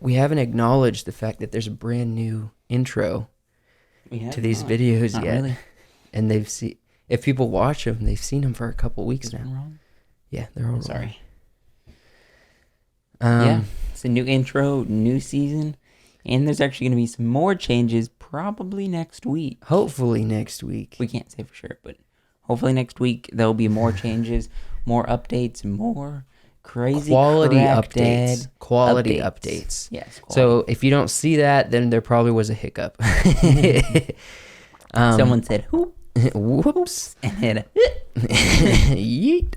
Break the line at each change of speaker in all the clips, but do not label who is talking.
we haven't acknowledged the fact that there's a brand new intro to these videos
Not
yet.
really.
And if people watch them, they've seen them for a couple weeks now.
Wrong?
Yeah, they're all wrong.
Sorry. Yeah, it's a new intro, new season, and there's actually going to be some more changes probably next week.
Hopefully next week.
We can't say for sure, but hopefully next week there'll be more changes, more updates, more crazy
quality
updates. Yes.
So if you don't see that, then there probably was a hiccup.
Someone said, "Whoop."
Whoops.
And hit
Yeet.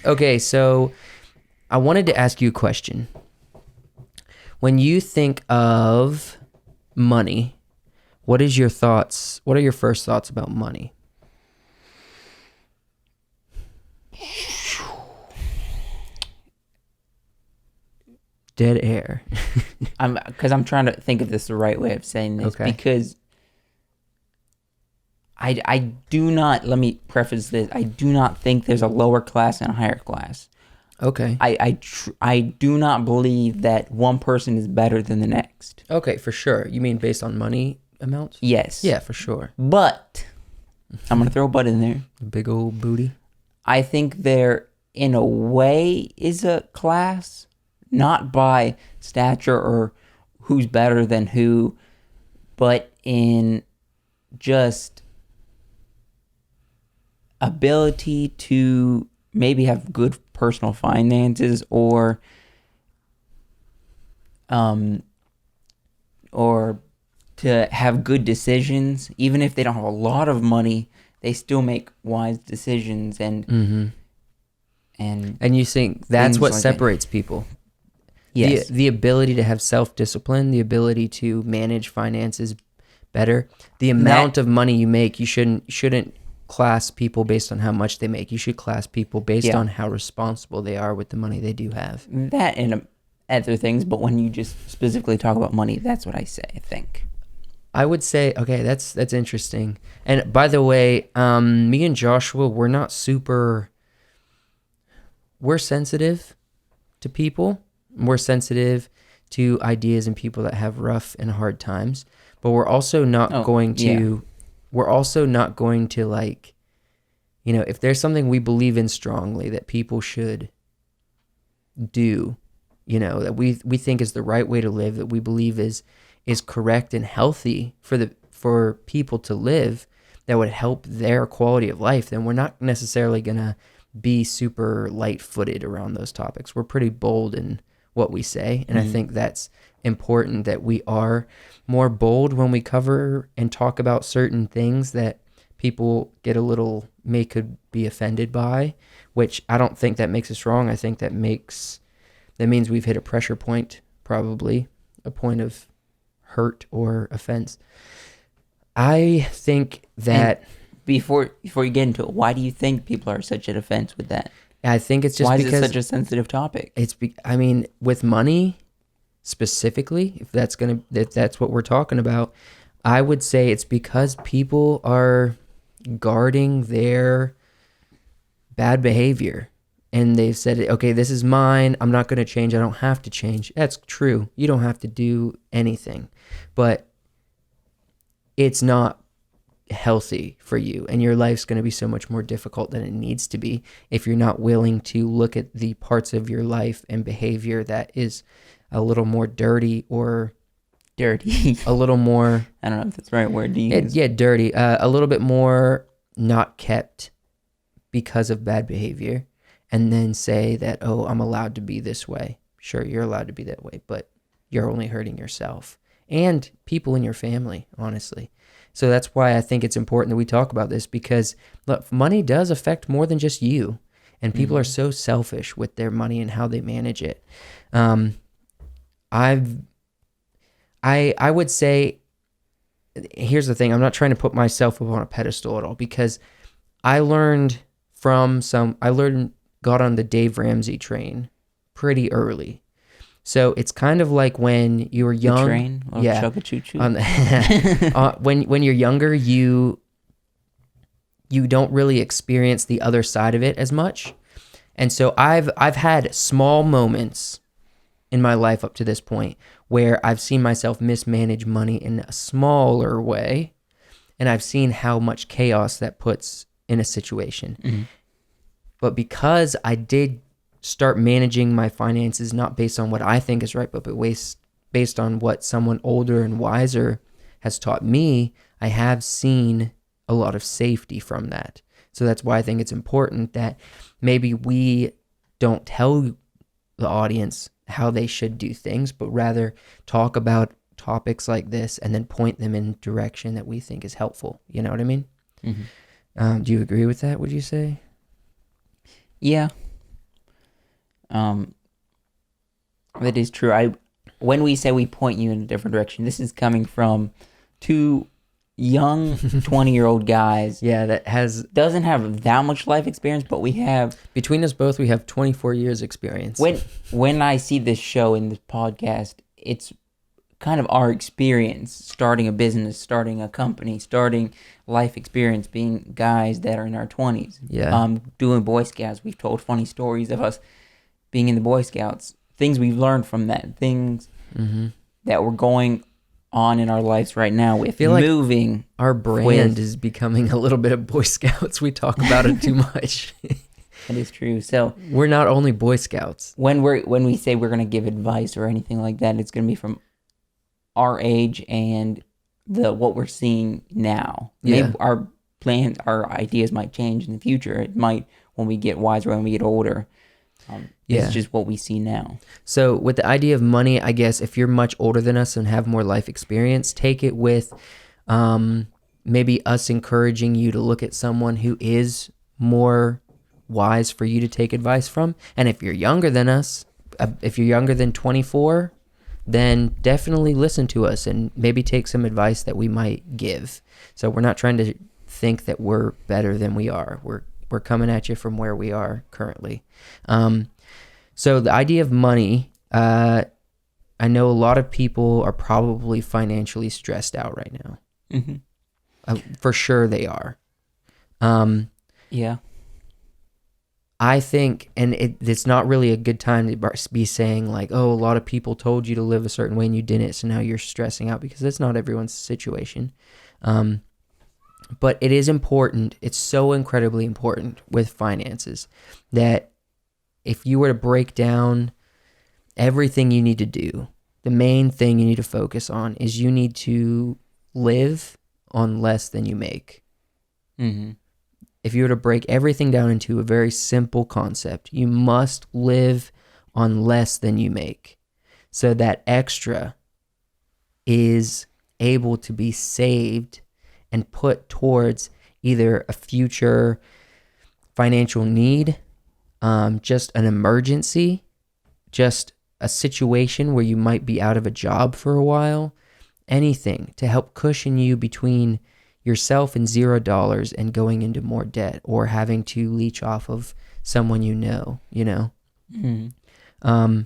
Okay, so I wanted to ask you a question. When you think of money, what are your first thoughts about money? Dead air.
Because I'm trying to think of this the right way of saying this.
Okay.
Because I do not, let me preface this, I do not think there's a lower class and a higher class.
Okay.
I do not believe that one person is better than the next.
Okay, for sure. You mean based on money amounts?
Yes.
Yeah, for sure.
But, I'm going to throw a but in there.
Big old booty.
I think there, in a way, is a class, not by stature or who's better than who, but in just ability to maybe have good personal finances or to have good decisions. Even if they don't have a lot of money, they still make wise decisions and
you think that's what separates people?
Yes.
The ability to have self-discipline, the ability to manage finances better. The amount of money you make, you shouldn't class people based on how much they make. You should class people based on how responsible they are with the money they do have.
That and other things, but when you just specifically talk about money, that's what I say, I think.
I would say, okay, that's interesting. And by the way, me and Joshua, we're sensitive to people. We're sensitive to ideas and people that have rough and hard times, but we're also not going to like, if there's something we believe in strongly that people should do, that we think is the right way to live, that we believe is correct and healthy for people to live, that would help their quality of life, then we're not necessarily going to be super light-footed around those topics. We're pretty bold in what we say, and I think that's important, that we are more bold when we cover and talk about certain things that people could be offended by, which I don't think that makes us wrong. I think that means we've hit a pressure point, probably a point of hurt or offense. I think that...
And before you get into it, why do you think people are such an offense with that?
I think it's just
because...
Why
is it such a sensitive topic?
With money specifically, if that's what we're talking about, I would say it's because people are guarding their bad behavior. And they've said, okay, this is mine. I'm not going to change. I don't have to change. That's true. You don't have to do anything. But it's not healthy for you. And your life's going to be so much more difficult than it needs to be if you're not willing to look at the parts of your life and behavior that is a little more dirty. A little more...
I don't know if that's the right word to use.
Yeah, dirty. A little bit more not kept because of bad behavior. And then say that, oh, I'm allowed to be this way. Sure, you're allowed to be that way, but you're only hurting yourself and people in your family, honestly. So that's why I think it's important that we talk about this, because look, money does affect more than just you. And people are so selfish with their money and how they manage it. I would say, here's the thing. I'm not trying to put myself up on a pedestal at all, because I got on the Dave Ramsey train pretty early. So it's kind of like when you were young.
The train? Oh,
Yeah.
Chugga-choo-choo.
When you're younger, you don't really experience the other side of it as much. And so I've had small moments in my life up to this point where I've seen myself mismanage money in a smaller way, and I've seen how much chaos that puts in a situation.
Mm-hmm.
But because I did start managing my finances not based on what I think is right, but based on what someone older and wiser has taught me, I have seen a lot of safety from that. So that's why I think it's important that maybe we don't tell the audience how they should do things, but rather talk about topics like this and then point them in a direction that we think is helpful. You know what I mean?
Mm-hmm.
Do you agree with that, would you say?
Yeah. That is true. When we say we point you in a different direction, this is coming from two young 20-year-old guys.
Yeah,
doesn't have that much life experience, but we have,
between us both, we have 24 years experience.
When I see this show in this podcast, it's kind of our experience starting a business, starting a company, starting life experience, being guys that are in our 20s.
Yeah.
Doing Boy Scouts. We've told funny stories of us being in the Boy Scouts, things we've learned from that, things that were going on in our lives right now with moving.
Like our brand is becoming a little bit of Boy Scouts. We talk about it too much.
That is true. So
we're not only Boy Scouts.
When we say we're going to give advice or anything like that, it's going to be from our age and what we're seeing now.
Yeah.
Maybe our plans, our ideas might change in the future. It might when we get wiser, when we get older. It's just what we see now. So
with the idea of money, I guess if you're much older than us and have more life experience, take it with maybe us encouraging you to look at someone who is more wise for you to take advice from. And if you're younger than us, if you're younger than 24, then definitely listen to us and maybe take some advice that we might give. So we're not trying to think that we're better than we are. We're coming at you from where we are currently. So the idea of money, I know a lot of people are probably financially stressed out right now.
Mm-hmm.
For sure they are.
Yeah.
I think, and it's not really a good time to be saying like, oh, a lot of people told you to live a certain way and you didn't, so now you're stressing out, because that's not everyone's situation. But it is important. It's so incredibly important with finances that if you were to break down everything you need to do, the main thing you need to focus on is you need to live on less than you make.
Mm-hmm.
If you were to break everything down into a very simple concept, you must live on less than you make. So that extra is able to be saved and put towards either a future financial need, just an emergency, just a situation where you might be out of a job for a while, anything to help cushion you between yourself and $0 and going into more debt or having to leech off of someone you know.
Mm-hmm.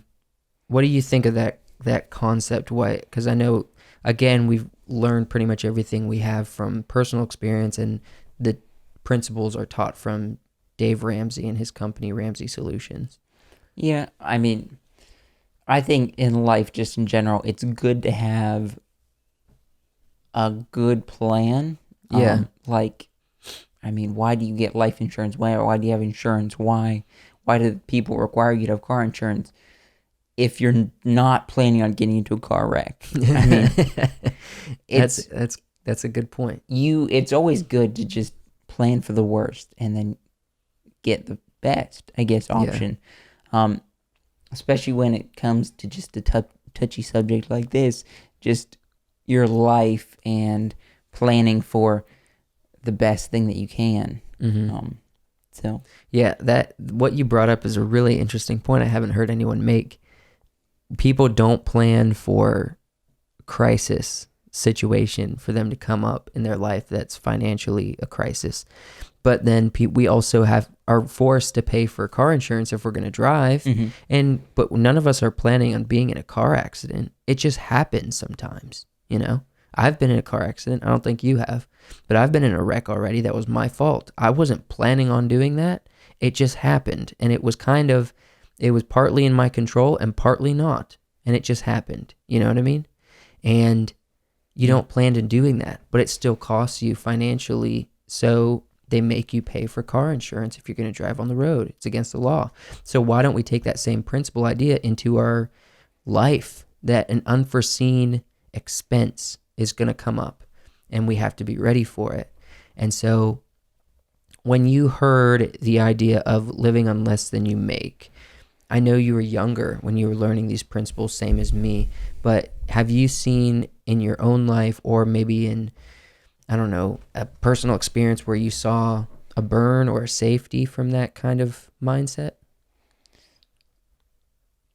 What do you think of that concept? Because I know, again, we've learned pretty much everything we have from personal experience, and the principles are taught from Dave Ramsey and his company, Ramsey Solutions.
Yeah, I mean, I think in life, just in general, it's good to have a good plan.
Yeah.
Why do you get life insurance? Why do you have insurance? Why do people require you to have car insurance if you're not planning on getting into a car wreck? I mean,
that's a good point.
It's always good to just plan for the worst and then get the best, I guess, option. Yeah. Especially when it comes to just a touchy subject like this, just your life and planning for the best thing that you can.
Mm-hmm.
So
Yeah, that what you brought up is a really interesting point I haven't heard anyone make. People don't plan for crisis situation for them to come up in their life that's financially a crisis. But then we also are forced to pay for car insurance if we're going to drive, but none of us are planning on being in a car accident. It just happens sometimes, you know. I've been in a car accident. I don't think you have, but I've been in a wreck already. That was my fault. I wasn't planning on doing that. It just happened, and it was partly in my control and partly not, and it just happened. You know what I mean? And you don't plan on doing that, but it still costs you financially. So they make you pay for car insurance if you're going to drive on the road. It's against the law. So why don't we take that same principle idea into our life, that an unforeseen expense is going to come up and we have to be ready for it. And so when you heard the idea of living on less than you make, I know you were younger when you were learning these principles, same as me, but have you seen in your own life, or maybe in, I don't know, a personal experience where you saw a burn or a safety from that kind of mindset?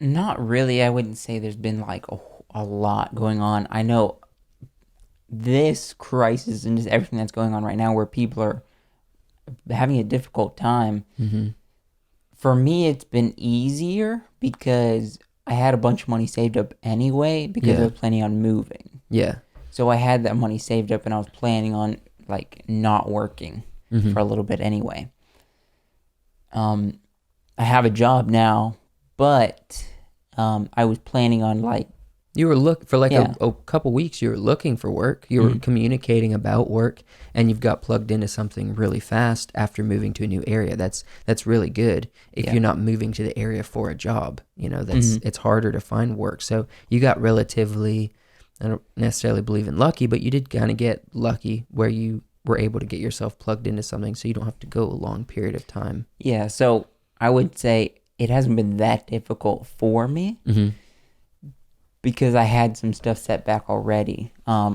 not really. I wouldn't say there's been like a lot going on. I know this crisis and just everything that's going on right now where people are having a difficult time. For me, it's been easier because I had a bunch of money saved up anyway because I was planning on moving.
Yeah.
So I had that money saved up and I was planning on like not working for a little bit anyway. I have a job now, but I was planning on like,
You were for like a couple weeks, you were looking for work. You were communicating about work, and you've got plugged into something really fast after moving to a new area. That's really good. If you're not moving to the area for a job, you know, it's harder to find work. So you got relatively, I don't necessarily believe in lucky, but you did kind of get lucky where you were able to get yourself plugged into something so you don't have to go a long period of time.
Yeah, so I would say it hasn't been that difficult for me. Because I had some stuff set back already.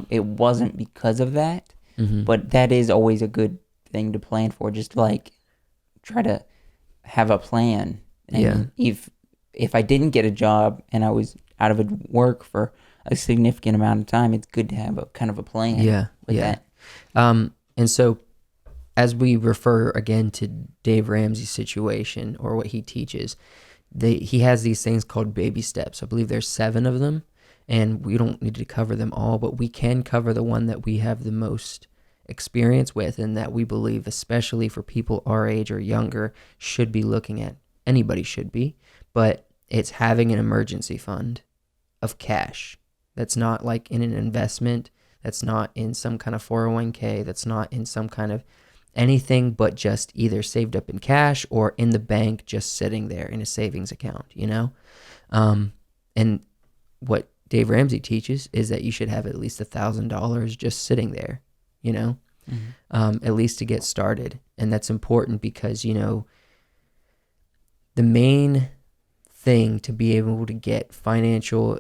It wasn't because of that, but that is always a good thing to plan for. Just to like try to have a plan. And if I didn't get a job and I was out of work for a significant amount of time, it's good to have a kind of a plan. With that.
And so, as we refer again to Dave Ramsey's situation or what he teaches, he has these things called baby steps. I believe there's 7 of them, and we don't need to cover them all, but we can cover the one that we have the most experience with and that we believe, especially for people our age or younger, should be looking at. Anybody should be, but it's having an emergency fund of cash. That's not like in an investment. That's not in some kind of 401k. That's not in some kind of anything but just either saved up in cash or in the bank, just sitting there in a savings account, you know? And what Dave Ramsey teaches is that you should have at least $1,000 just sitting there, you know, at least to get started. And that's important because, you know, the main thing to be able to get financial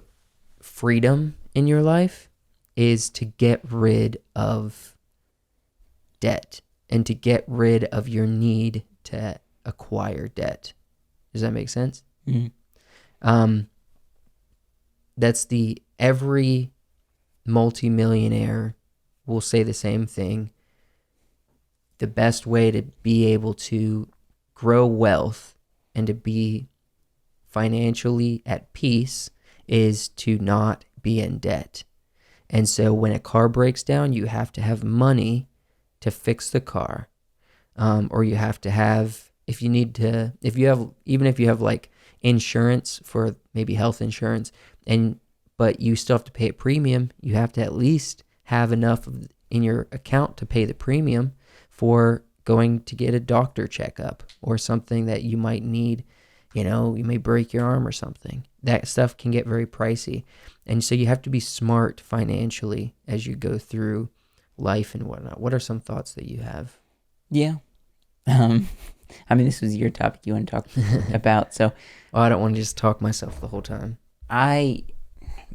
freedom in your life is to get rid of debt and to get rid of your need to acquire debt. Does that make sense? That's every multimillionaire will say the same thing. The best way to be able to grow wealth and to be financially at peace is to not be in debt. And so when a car breaks down, you have to have money to fix the car. Or you have to have, even if you have like insurance for maybe health insurance, but you still have to pay a premium, you have to at least have enough in your account to pay the premium for going to get a doctor checkup or something that you might need. You know, you may break your arm or something. That stuff can get very pricey. And so you have to be smart financially as you go through life and whatnot. What are some thoughts that you have?
Yeah. I mean, this was your topic you want to talk about, so.
I don't want to just talk myself the whole time.
I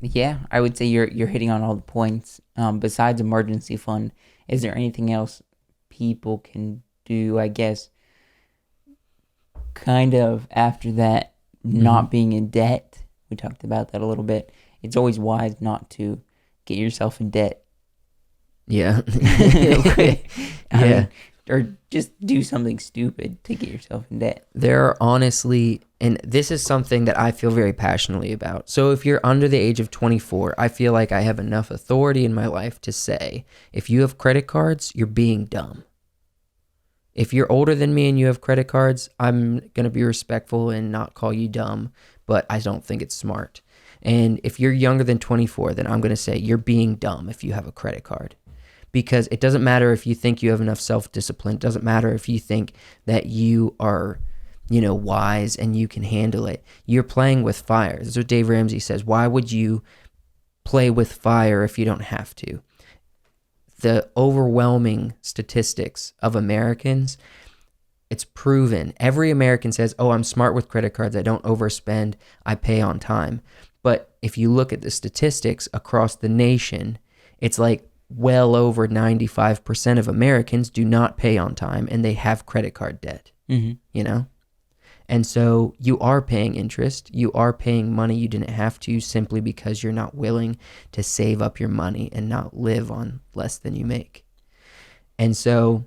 would say you're hitting on all the points. Besides emergency fund, is there anything else people can do, I guess, kind of after that, not being in debt, we talked about that a little bit. It's always wise not to get yourself in debt.
Yeah.
I
Yeah.
mean, or just do something stupid to get yourself in debt.
There are honestly, and this is something that I feel very passionately about. So if you're under the age of 24, I feel like I have enough authority in my life to say, if you have credit cards, you're being dumb. If you're older than me and you have credit cards, I'm going to be respectful and not call you dumb, but I don't think it's smart. And if you're younger than 24, then I'm going to say you're being dumb if you have a credit card. Because it doesn't matter if you think you have enough self-discipline. It doesn't matter if you think that you are, wise and you can handle it. You're playing with fire. That's what Dave Ramsey says. Why would you play with fire if you don't have to? The overwhelming statistics of Americans, it's proven. Every American says, oh, I'm smart with credit cards. I don't overspend. I pay on time. But if you look at the statistics across the nation, it's like well over 95% of Americans do not pay on time and they have credit card debt, And so you are paying interest. You are paying money you didn't have to simply because you're not willing to save up your money and not live on less than you make. And so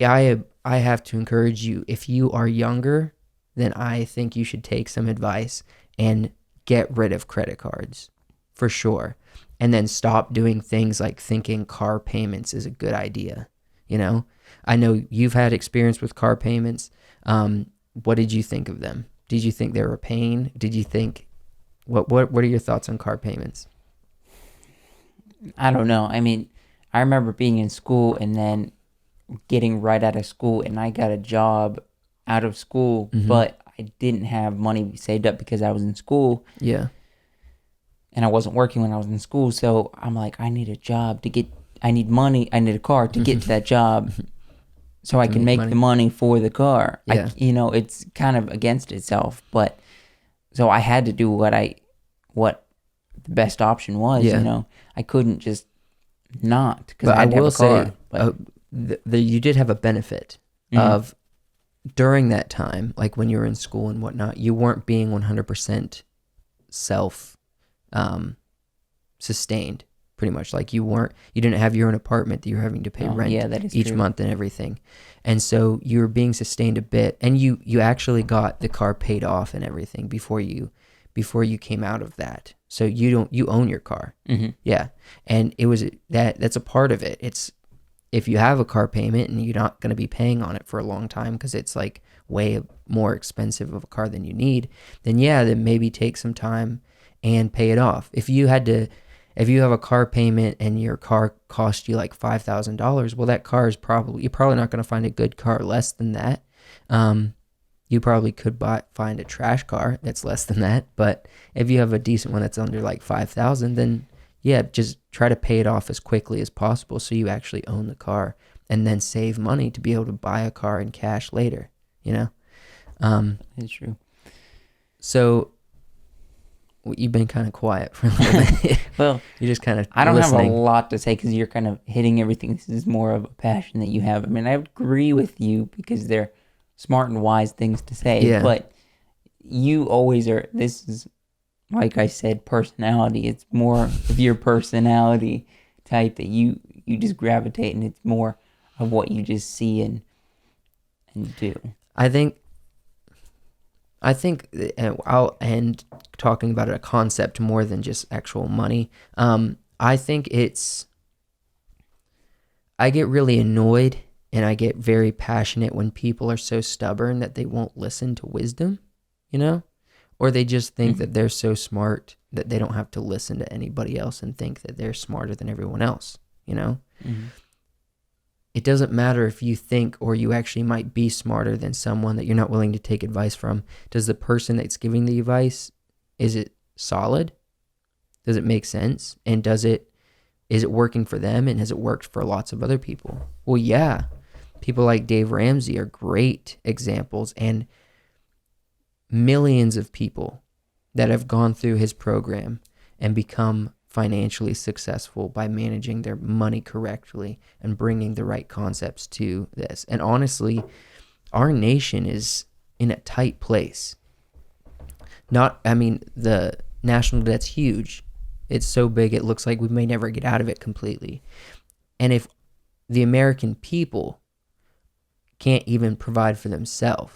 I have to encourage you, if you are younger, then I think you should take some advice and get rid of credit cards for sure. And then stop doing things like thinking car payments is a good idea. I know you've had experience with car payments. What did you think of them? Did you think they were a pain? Did you think, what are your thoughts on car payments?
I don't know. I mean, I remember being in school and then getting right out of school, and I got a job out of school, but I didn't have money saved up because I was in school.
Yeah.
And I wasn't working when I was in school, so I'm like, I need a job I need money, I need a car to get to that job so I can make the money for the car.
Yeah.
It's kind of against itself, but so I had to do what the best option was, I couldn't just not, because I will say,
you did have a benefit of during that time, like when you were in school and whatnot, you weren't being 100% self sustained, pretty much. Like you didn't have your own apartment that you're having to pay rent
that is
each
true.
month and everything. And so you were being sustained a bit, and you actually got the car paid off and everything before you came out of that. So you own your car. Yeah. And it was that's a part of it. It's, if you have a car payment and you're not going to be paying on it for a long time because it's like way more expensive of a car than you need, then maybe take some time and pay it off. If you have a car payment and your car cost you like $5,000, well, that car is you're probably not going to find a good car less than that. You probably could find a trash car that's less than that. But if you have a decent one that's under like 5,000, then just try to pay it off as quickly as possible so you actually own the car, and then save money to be able to buy a car in cash later,
It's true.
So you've been kind of quiet for a little bit.
Well,
you're just kind of
I don't
listening.
have a lot to say because you're kind of hitting everything. This is more of a passion that you have. I mean, I agree with you because they're smart and wise things to say, but you always are. This is, like I said, personality. It's more of your personality type that you just gravitate, and it's more of what you just see and do.
I think I'll end talking about a concept more than just actual money. I think I get really annoyed and I get very passionate when people are so stubborn that they won't listen to wisdom, or they just think that they're so smart that they don't have to listen to anybody else and think that they're smarter than everyone else, It doesn't matter if you think, or you actually might be smarter than someone that you're not willing to take advice from. Does the person that's giving the advice, is it solid? Does it make sense? And is it working for them? And has it worked for lots of other people? Well, yeah. People like Dave Ramsey are great examples, and millions of people that have gone through his program and become financially successful by managing their money correctly and bringing the right concepts to this. And honestly, our nation is in a tight place. The national debt's huge. It's so big it looks like we may never get out of it completely. And if the American people can't even provide for themselves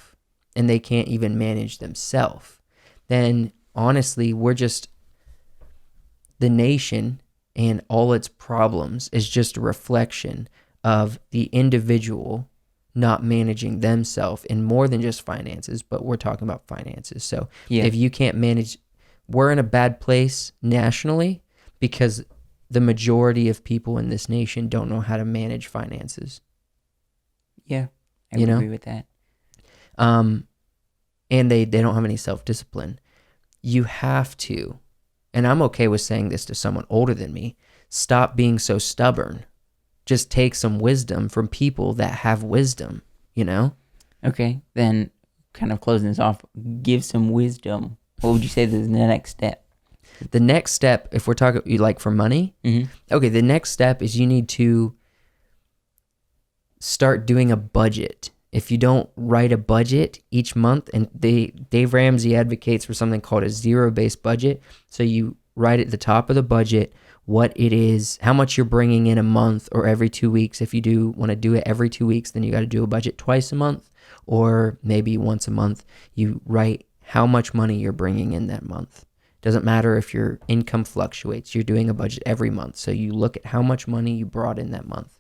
and they can't even manage themselves, then honestly, we're just, the nation and all its problems is just a reflection of the individual not managing themselves in more than just finances, but we're talking about finances. So if you can't manage, we're in a bad place nationally because the majority of people in this nation don't know how to manage finances.
Yeah, I would agree with that.
And they don't have any self-discipline. You have to, and I'm okay with saying this to someone older than me, stop being so stubborn. Just take some wisdom from people that have wisdom,
Okay, then kind of closing this off, give some wisdom. What would you say is the next step?
The next step, if we're talking like for money, okay, the next step is you need to start doing a budget. If you don't write a budget each month, and Dave Ramsey advocates for something called a zero-based budget. So you write at the top of the budget what it is, how much you're bringing in a month or every 2 weeks. If you do want to do it every 2 weeks, then you got to do a budget twice a month or maybe once a month. You write how much money you're bringing in that month. Doesn't matter if your income fluctuates. You're doing a budget every month. So you look at how much money you brought in that month.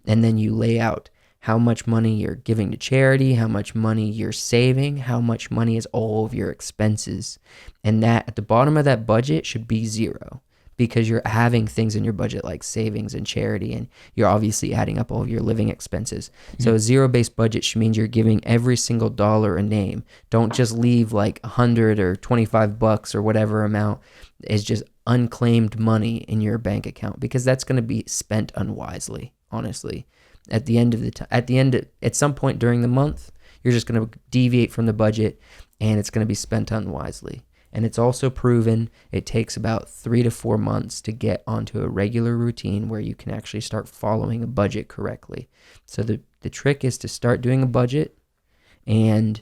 And then you lay out how much money you're giving to charity, how much money you're saving, how much money is all of your expenses. And that at the bottom of that budget should be zero, because you're having things in your budget like savings and charity, and you're obviously adding up all of your living expenses. So a zero-based budget means you're giving every single dollar a name. Don't just leave like $100 or $25 or whatever amount is just unclaimed money in your bank account, because that's going to be spent unwisely, honestly. At some point during the month, you're just going to deviate from the budget and it's going to be spent unwisely. And it's also proven it takes about 3 to 4 months to get onto a regular routine where you can actually start following a budget correctly. So the trick is to start doing a budget and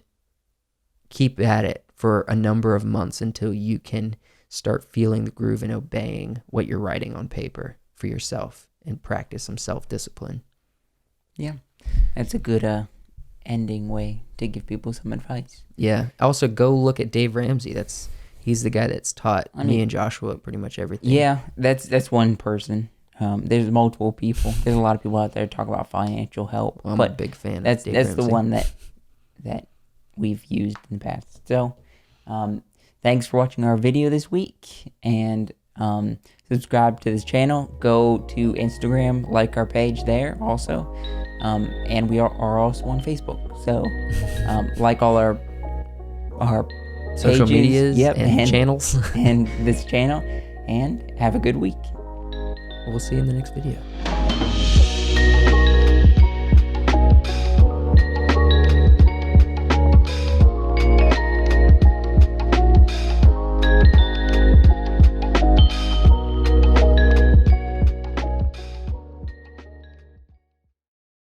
keep at it for a number of months until you can start feeling the groove and obeying what you're writing on paper for yourself and practice some self-discipline.
Yeah, that's a good ending way to give people some advice.
Yeah. Also, go look at Dave Ramsey. He's the guy that's taught me and Joshua pretty much everything.
Yeah, that's one person. There's multiple people. There's a lot of people out there talk about financial help.
Well, I'm a big fan.
That's
of Dave Ramsey.
The one that we've used in the past. So, thanks for watching our video this week, and subscribe to this channel. Go to Instagram, like our page there also, and we are also on Facebook. So, like all our
social
pages,
medias and channels
and this channel, and have a good week.
We'll see you in the next video.